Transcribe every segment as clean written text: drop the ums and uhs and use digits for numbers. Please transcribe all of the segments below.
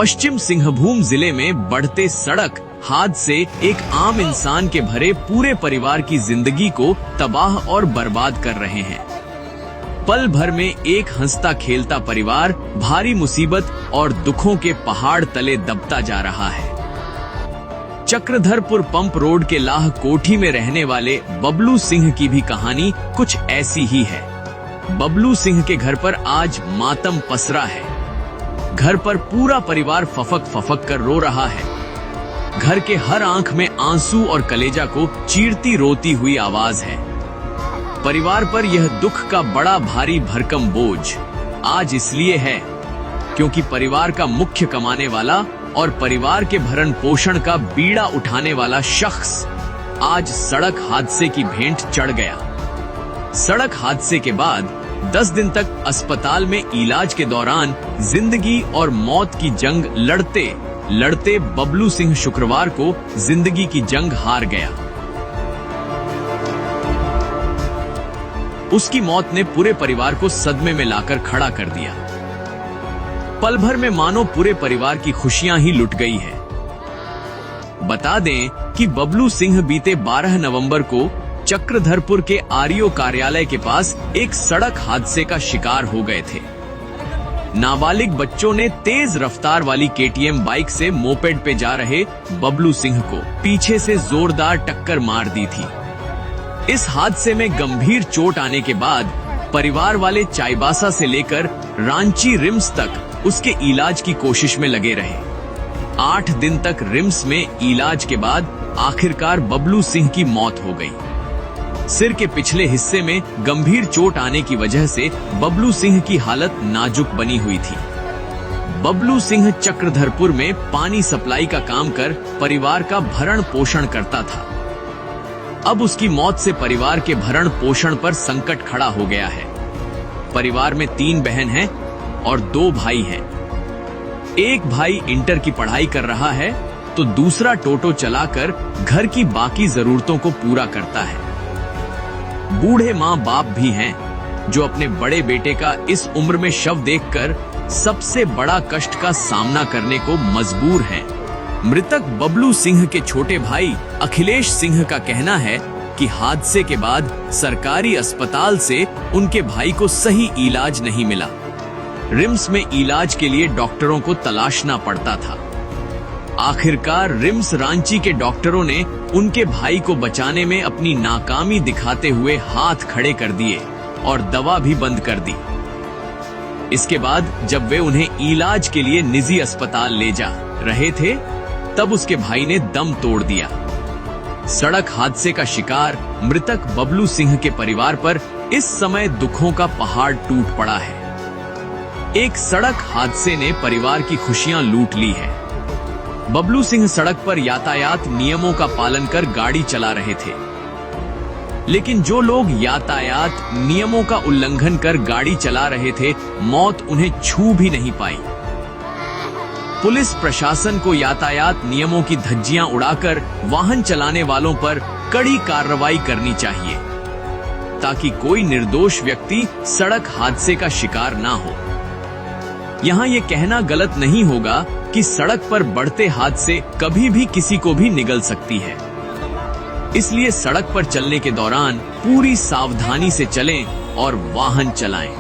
पश्चिम सिंहभूम जिले में बढ़ते सड़क हादसे एक आम इंसान के भरे पूरे परिवार की जिंदगी को तबाह और बर्बाद कर रहे हैं। पल भर में एक हंसता खेलता परिवार भारी मुसीबत और दुखों के पहाड़ तले दबता जा रहा है। चक्रधरपुर पंप रोड के लाह कोठी में रहने वाले बबलू सिंह की भी कहानी कुछ ऐसी ही है। बबलू सिंह के घर पर आज मातम पसरा है। घर पर पूरा परिवार फफक फफक कर रो रहा है। घर के हर आंख में आंसू और कलेजा को चीरती रोती हुई आवाज है। परिवार पर यह दुख का बड़ा भारी भरकम बोझ आज इसलिए है क्योंकि परिवार का मुख्य कमाने वाला और परिवार के भरण पोषण का बीड़ा उठाने वाला शख्स आज सड़क हादसे की भेंट चढ़ गया। सड़क हादसे के बाद 10 दिन तक अस्पताल में इलाज के दौरान जिंदगी और मौत की जंग लड़ते लड़ते बबलू सिंह शुक्रवार को जिंदगी की जंग हार गया। उसकी मौत ने पूरे परिवार को सदमे में लाकर खड़ा कर दिया। पल भर में मानो पूरे परिवार की खुशियां ही लुट गई है। बता दें कि बबलू सिंह बीते 12 नवंबर को चक्रधरपुर के आरईओ कार्यालय के पास एक सड़क हादसे का शिकार हो गए थे। नाबालिग बच्चों ने तेज रफ्तार वाली केटीएम बाइक से मोपेड पे जा रहे बबलू सिंह को पीछे से जोरदार टक्कर मार दी थी। इस हादसे में गंभीर चोट आने के बाद परिवार वाले चाईबासा से लेकर रांची रिम्स तक उसके इलाज की कोशिश में लगे रहे। 8 दिन तक रिम्स में इलाज के बाद आखिरकार बबलू सिंह की मौत हो गई। सिर के पिछले हिस्से में गंभीर चोट आने की वजह से बबलू सिंह की हालत नाजुक बनी हुई थी। बबलू सिंह चक्रधरपुर में पानी सप्लाई का काम कर परिवार का भरण पोषण करता था। अब उसकी मौत से परिवार के भरण पोषण पर संकट खड़ा हो गया है। परिवार में 3 बहन हैं और 2 भाई हैं। एक भाई इंटर की पढ़ाई कर रहा है तो दूसरा टोटो चलाकर घर की बाकी जरूरतों को पूरा करता है। बूढ़े माँ बाप भी हैं जो अपने बड़े बेटे का इस उम्र में शव देखकर सबसे बड़ा कष्ट का सामना करने को मजबूर हैं। मृतक बबलू सिंह के छोटे भाई अखिलेश सिंह का कहना है कि हादसे के बाद सरकारी अस्पताल से उनके भाई को सही इलाज नहीं मिला। रिम्स में इलाज के लिए डॉक्टरों को तलाशना पड़ता था। आखिरकार रिम्स रांची के डॉक्टरों ने उनके भाई को बचाने में अपनी नाकामी दिखाते हुए हाथ खड़े कर दिए और दवा भी बंद कर दी। इसके बाद जब वे उन्हें इलाज के लिए निजी अस्पताल ले जा रहे थे तब उसके भाई ने दम तोड़ दिया। सड़क हादसे का शिकार मृतक बबलू सिंह के परिवार पर इस समय दुखों का पहाड़ टूट पड़ा है। एक सड़क हादसे ने परिवार की खुशियां लूट ली है। बबलू सिंह सड़क पर यातायात नियमों का पालन कर गाड़ी चला रहे थे, लेकिन जो लोग यातायात नियमों का उल्लंघन कर गाड़ी चला रहे थे, मौत उन्हें छू भी नहीं पाई। पुलिस प्रशासन को यातायात नियमों की धज्जियां उड़ाकर वाहन चलाने वालों पर कड़ी कार्रवाई करनी चाहिए ताकि कोई निर्दोष व्यक्ति सड़क हादसे का शिकार ना हो। यहाँ ये कहना गलत नहीं होगा कि सड़क पर बढ़ते हादसे कभी भी किसी को भी निगल सकती है। इसलिए सड़क पर चलने के दौरान पूरी सावधानी से चलें और वाहन चलाएं,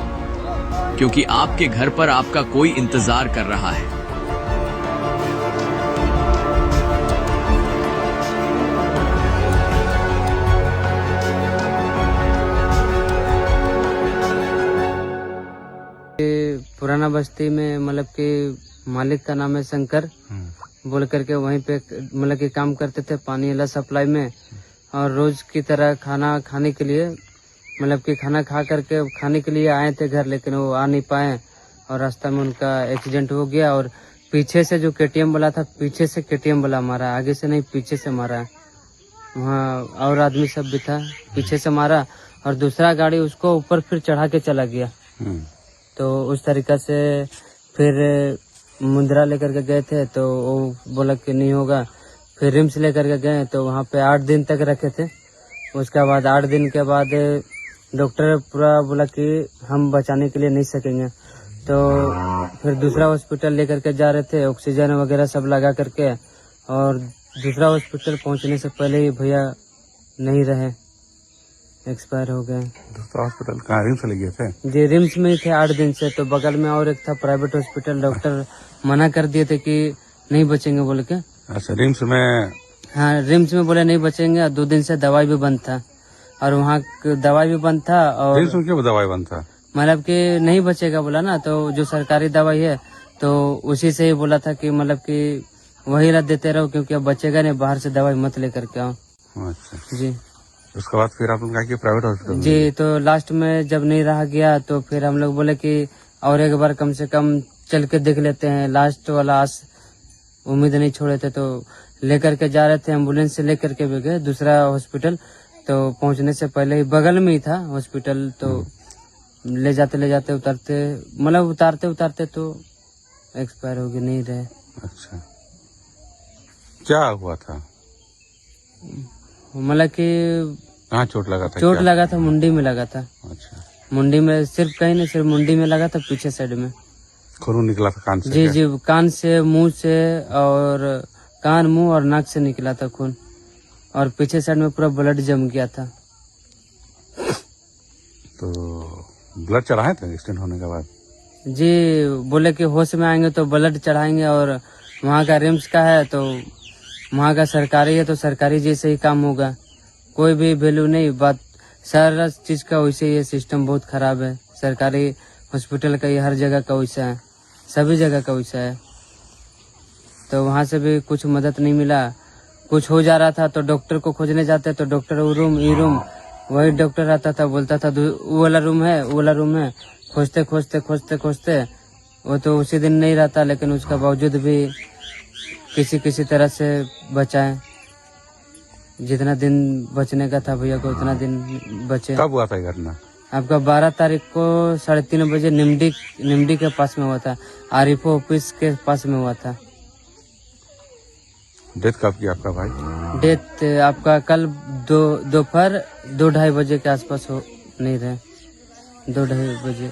क्योंकि आपके घर पर आपका कोई इंतजार कर रहा है। पुराना बस्ती में मतलब कि मालिक का नाम है शंकर बोल करके वहीं पे मतलब कि काम करते थे पानी वाला सप्लाई में। और रोज की तरह खाना खाने के लिए मतलब कि खाना खा करके खाने के लिए आए थे घर, लेकिन वो आ नहीं पाए और रास्ता में उनका एक्सीडेंट हो गया। और पीछे से जो केटीएम वाला था, पीछे से केटीएम वाला मारा, आगे से नहीं पीछे से मारा। वहाँ और आदमी सब भी था, पीछे से मारा और दूसरा गाड़ी उसको ऊपर फिर चढ़ा के चला गया। तो उस तरीका से फिर मुंद्रा लेकर के गए थे तो वो बोला कि नहीं होगा। फिर रिम्स लेकर के गए तो वहाँ पे 8 दिन तक रखे थे। उसके बाद 8 दिन के बाद डॉक्टर पूरा बोला कि हम बचाने के लिए नहीं सकेंगे। तो फिर दूसरा हॉस्पिटल लेकर के जा रहे थे, ऑक्सीजन वगैरह सब लगा करके, और दूसरा हॉस्पिटल पहुंचने से पहले ही भैया नहीं रहे, एक्सपायर हो गए। दूसरा हॉस्पिटल कहाँ, रिम्स ले गए थे? जी रिम्स में ही थे 8 दिन से। तो बगल में और एक था प्राइवेट हॉस्पिटल, डॉक्टर मना कर दिए थे कि नहीं बचेंगे बोल के। अच्छा, रिम्स में? हाँ, रिम्स में बोले नहीं बचेंगे। 2 दिन से दवाई भी बंद था, और वहाँ दवाई भी बंद था। और रिम्स में क्यों दवाई बंद था? मतलब कि नहीं बचेगा बोला ना, तो जो सरकारी दवाई है तो उसी से ही बोला था कि मतलब कि वही रख देते रहो, क्योंकि अब बचेगा नहीं, बाहर से दवाई मत लेकर के आओ। अच्छा जी उसके बाद फिर आपने कहा कि प्राइवेट हॉस्पिटल? जी, तो लास्ट में जब नहीं रहा गया तो फिर हम लोग बोले कि और एक बार कम से कम चल के देख लेते हैं, लास्ट वाला आस उम्मीद नहीं छोड़े थे। तो लेकर के जा रहे थे, एम्बुलेंस से लेकर के भी गए दूसरा हॉस्पिटल। तो पहुंचने से पहले ही बगल में ही था हॉस्पिटल, तो ले जाते उतारते उतारते तो एक्सपायर हो गए, नहीं रहे। अच्छा, क्या हुआ था? मतलब कि कहाँ चोट लगा था? चोट क्या? लगा था, मुंडी में लगा था। अच्छा, मुंडी में, सिर्फ कहीं नहीं, सिर्फ मुंडी में लगा था, पीछे साइड में। खून निकला था कान से? जी क्या? जी, कान से, मुंह से, और कान, मुंह और नाक से निकला था खून, और पीछे साइड में पूरा ब्लड जम गया था। तो ब्लड चढ़ाए थे एक्सीडेंट होने के बाद? जी, बोले कि होश में आएंगे तो ब्लड चढ़ाएंगे, और वहाँ का रिम्स का है तो वहाँ का सरकारी है, तो सरकारी जैसे ही काम होगा, कोई भी वैल्यू नहीं। बात सारा चीज का वैसे ही है, सिस्टम बहुत खराब है सरकारी हॉस्पिटल का, ये हर जगह का वैसा है, सभी जगह का वैसा है। तो वहाँ से भी कुछ मदद नहीं मिला। कुछ हो जा रहा था तो डॉक्टर को खोजने जाते, तो डॉक्टर वो रूम, ये रूम, वही डॉक्टर आता था, बोलता था वो वाला रूम है, वो वाला रूम है। खोजते खोजते खोजते खोजते वो तो उसी दिन नहीं रहता, लेकिन उसका बावजूद भी किसी तरह से बचाए। जितना दिन बचने का था भैया को, उतना दिन बचे। कब हुआ था ये घटना? आपका 12 तारीख को 3:30 बजे निम्डी के पास में हुआ था, आरिफो ऑफिस के पास में हुआ था। डेथ कब किया आपका भाई? डेथ आपका कल दोपहर 2-2:30 बजे के आसपास हो नहीं रहे, 2-2:30 बजे।